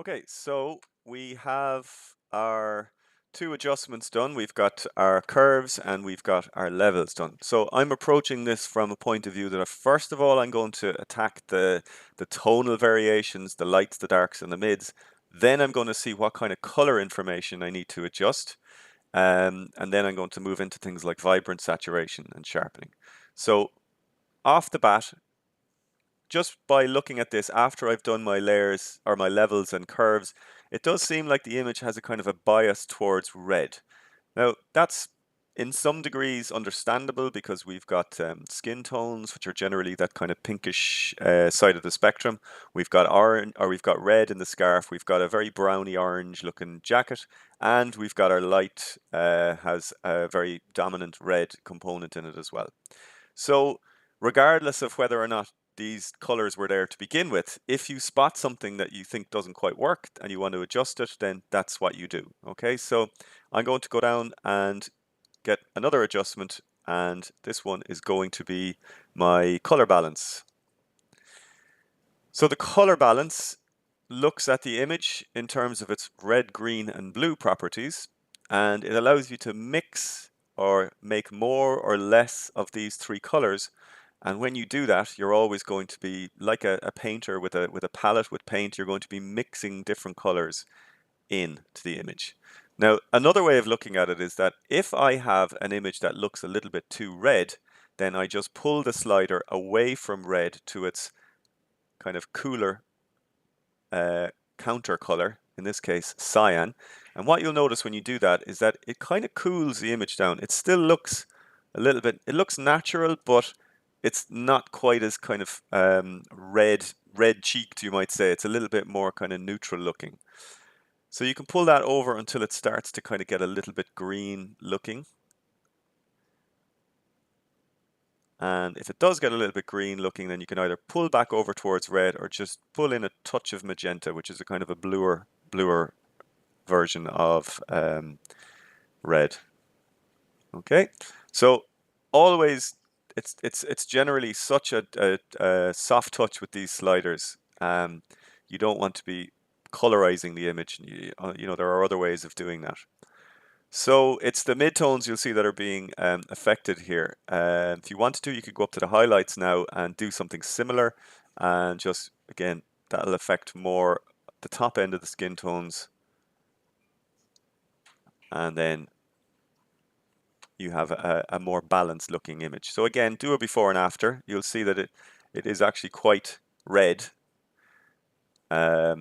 Okay, so we have our two adjustments done. We've got our curves and we've got our levels done. So I'm approaching this from a point of view that first of all, I'm going to attack the tonal variations, the lights, the darks, and the mids. Then I'm going to see what kind of color information I need to adjust. And then I'm going to move into things like vibrance, saturation, and sharpening. So off the bat, just by looking at this after I've done my layers or my levels and curves, it does seem like the image has a kind of a bias towards red. Now, that's in some degrees understandable because we've got skin tones, which are generally that kind of pinkish side of the spectrum. We've got orange, or we've got red in the scarf. We've got a very browny orange looking jacket, and we've got our light has a very dominant red component in it as well. So regardless of whether or not these colors were there to begin with, if you spot something that you think doesn't quite work and you want to adjust it, then that's what you do. Okay, so I'm going to go down and get another adjustment, and this one is going to be my color balance. So the color balance looks at the image in terms of its red, green, and blue properties, and it allows you to mix or make more or less of these three colors. And when you do that, you're always going to be like a painter with a palette with paint. You're going to be mixing different colors into the image. Now, another way of looking at it is that if I have an image that looks a little bit too red, then I just pull the slider away from red to its kind of cooler counter color, in this case cyan. And what you'll notice when you do that is that it kind of cools the image down. It still looks a little bit, it looks natural, but it's not quite as kind of red cheeked, you might say. It's a little bit more kind of neutral looking. So you can pull that over until it starts to kind of get a little bit green looking. And if it does get a little bit green looking, then you can either pull back over towards red or just pull in a touch of magenta, which is a kind of a bluer version of red. Okay, so always it's generally such a soft touch with these sliders. You don't want to be colorizing the image. You know, there are other ways of doing that. So it's the midtones you'll see that are being affected here. If you wanted to, you could go up to the highlights now and do something similar, and just again that'll affect more the top end of the skin tones, and then you have a more balanced looking image. So again, do a before and after. You'll see that it is actually quite red. Now,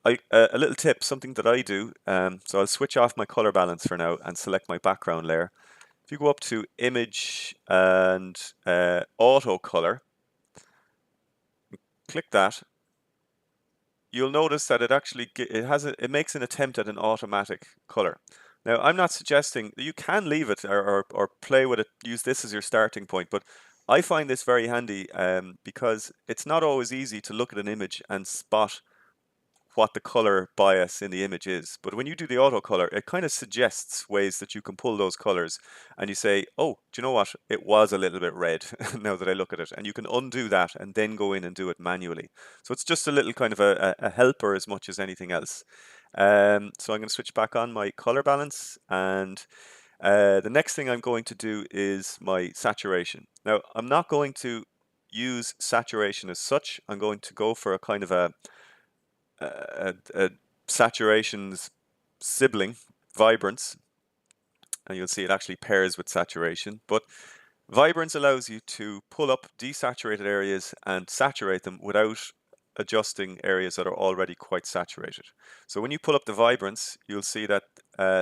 a little tip, something that I do, so I'll switch off my color balance for now and select my background layer. If you go up to image and auto color, click that, you'll notice that it actually it makes an attempt at an automatic color. Now, I'm not suggesting that you can leave it or play with it, use this as your starting point, but I find this very handy because it's not always easy to look at an image and spot what the color bias in the image is. But when you do the auto color, it kind of suggests ways that you can pull those colors and you say, oh, do you know what? It was a little bit red now that I look at it. And you can undo that and then go in and do it manually. So it's just a little kind of a helper as much as anything else. So I'm going to switch back on my color balance, and the next thing I'm going to do is my saturation. Now, I'm not going to use saturation as such. I'm going to go for a kind of a saturation's sibling, vibrance, and you'll see it actually pairs with saturation. But vibrance allows you to pull up desaturated areas and saturate them without adjusting areas that are already quite saturated. So when you pull up the vibrance, you'll see that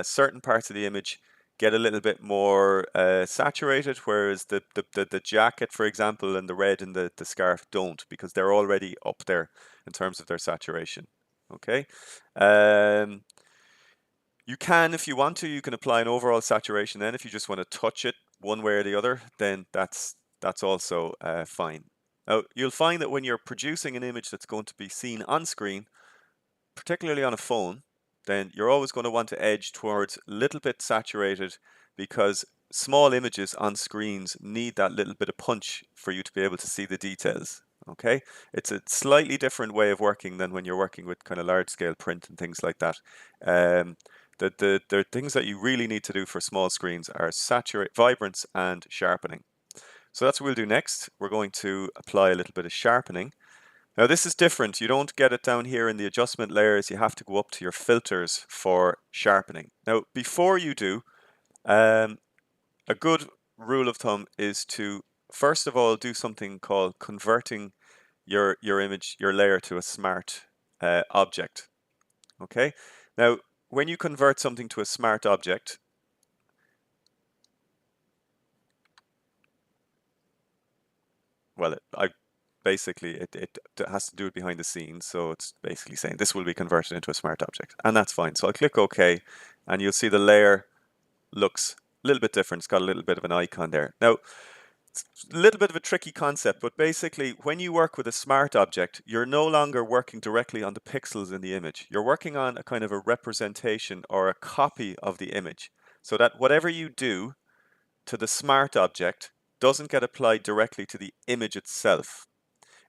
certain parts of the image get a little bit more saturated, whereas the jacket, for example, and the red in the scarf don't, because they're already up there in terms of their saturation. Okay. You can, if you want to, you can apply an overall saturation. Then if you just want to touch it one way or the other, then that's also fine. Now, you'll find that when you're producing an image that's going to be seen on screen, particularly on a phone, then you're always going to want to edge towards a little bit saturated, because small images on screens need that little bit of punch for you to be able to see the details. Okay, it's a slightly different way of working than when you're working with kind of large scale print and things like that. Um, the things that you really need to do for small screens are saturate, vibrance, and sharpening. So that's what we'll do next. We're going to apply a little bit of sharpening. Now this is different. You don't get it down here in the adjustment layers. You have to go up to your filters for sharpening. Now before you do, a good rule of thumb is to first of all do something called converting your image, your layer to a smart object. Okay. Now when you convert something to a smart object, well, I basically it has to do it behind the scenes, so it's basically saying this will be converted into a smart object, and that's fine. So I'll click OK, and you'll see the layer looks a little bit different. It's got a little bit of an icon there. Now, it's a little bit of a tricky concept, but basically when you work with a smart object, you're no longer working directly on the pixels in the image. You're working on a kind of a representation or a copy of the image, so that whatever you do to the smart object doesn't get applied directly to the image itself.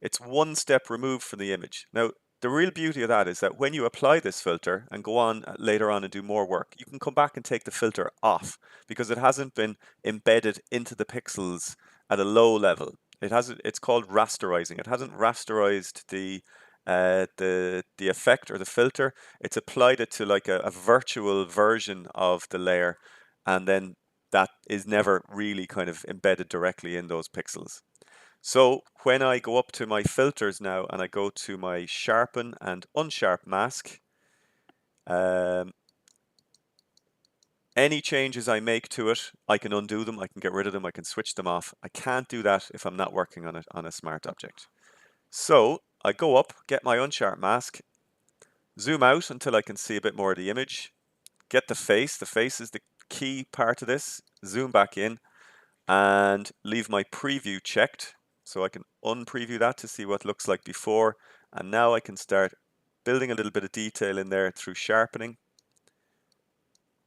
It's one step removed from the image. Now, the real beauty of that is that when you apply this filter and go on later on and do more work, you can come back and take the filter off because it hasn't been embedded into the pixels at a low level. It's called rasterizing. It hasn't rasterized the effect or the filter. It's applied it to like a virtual version of the layer, and then that is never really kind of embedded directly in those pixels. So when I go up to my filters now and I go to my Sharpen and Unsharp mask, um, any changes I make to it, I can undo them, I can get rid of them, I can switch them off. I can't do that if I'm not working on it on a smart object. So I go up, get my Unsharp mask, zoom out until I can see a bit more of the image, get the face. The face is the key part of this. Zoom back in and leave my preview checked. So I can unpreview that to see what it looks like before. And now I can start building a little bit of detail in there through sharpening.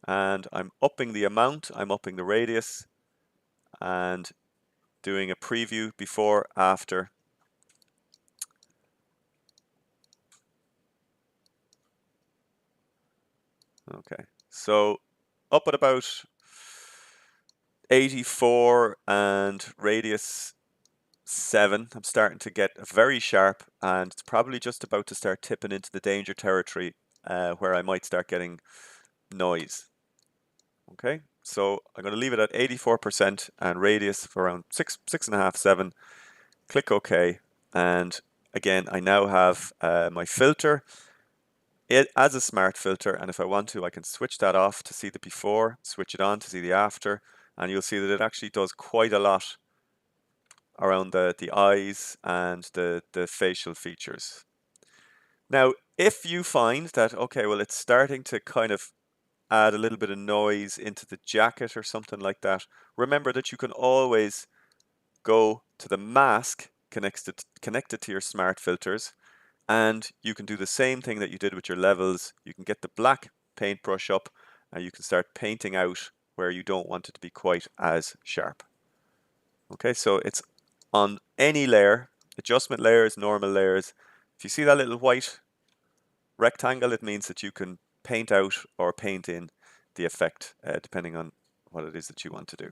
And I'm upping the amount, I'm upping the radius, and doing a preview before, after. Okay, so up at about 84 and radius 7, I'm starting to get very sharp, and it's probably just about to start tipping into the danger territory where I might start getting noise. Okay, so I'm going to leave it at 84% and radius for around 6.5, 7. Click OK, and again I now have my filter as a smart filter, and if I want to I can switch that off to see the before, switch it on to see the after, and you'll see that it actually does quite a lot around the eyes and the facial features. Now, if you find that, okay, well, it's starting to kind of add a little bit of noise into the jacket or something like that, remember that you can always go to the mask connected to your smart filters, and you can do the same thing that you did with your levels. You can get the black paintbrush up and you can start painting out where you don't want it to be quite as sharp. Okay, so it's on any layer, adjustment layers, normal layers. If you see that little white rectangle, it means that you can paint out or paint in the effect depending on what it is that you want to do.